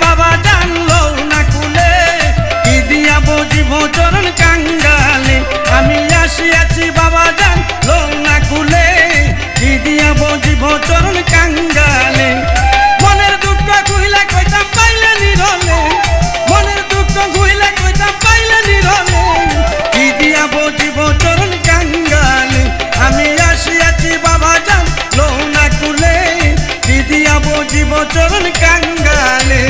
বাবা জানলো না কুলে কি দিয়া বুঝিব চরণ কাঙ্গালে আমি আসিয়াছি বাবা জানলো না কুলে কি দিয়া বুঝিব চরণ কাঙ্গালে মনের দুঃখ কইলা কইতাম পাইলে নিরলে মনের দুঃখ কইলা কইতাম পাইলে নিরলে কি দিয়া বুঝিব চরণ কাঙ্গালে আমি আসিয়াছি বাবা জানলো না কুলে কি দিয়া বুঝিব চরণ কাঙ্গালে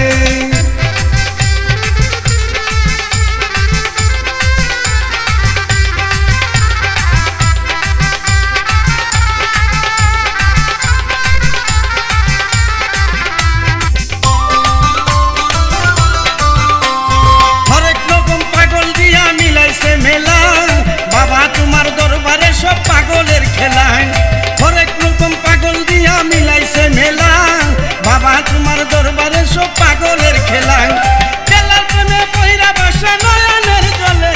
মেলা বাবা তোমার দরবারে সব পাগলের খেলা হরেক রকম পাগল দিয়া মিলাইছে মেলা বাবা তোমার দরবারে সব পাগলের খেলা খেলার প্রেমে বহিরা বাসা নয়নের জলে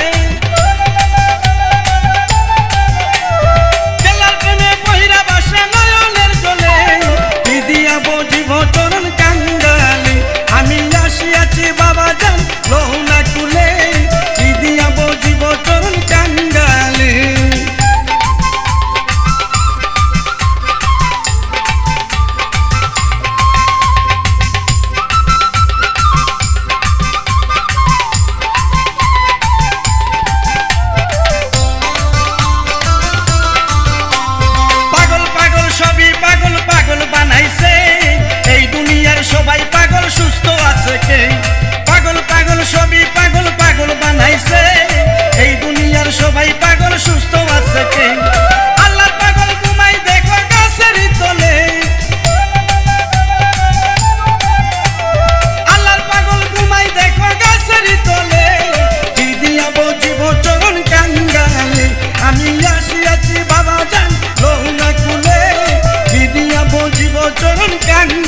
খেলার প্রেমে বহিরা বাসা নয়নের জলে কি দিয়া বুঝিব চরণ কাঙ্গালে আমি আসিয়াছি বাবা জানলো না কুলে কি দিয়া বুঝিব চরণ কাঙ্গালে পাগল পাগল সবই পাগল পাগল বানাইছে এই দুনিয়ার সবাই পাগল সুস্থ আছে কে পাগল পাগল সবই পাগল পাগল বানাইছে এই দুনিয়ার সবাই পাগল সুস্থ আছে কে আল্লাহর পাগল ঘুমাই দেখো গাছের তলে আল্লাহর পাগল ঘুমাই দেখো গাছের তলে কি দিয়া বুঝিব চরণ কাঙ্গালে আমি আসিয়াছি বাবা জানলো না কুলে কি দিয়া বুঝিব চরণ কাঙ্গালে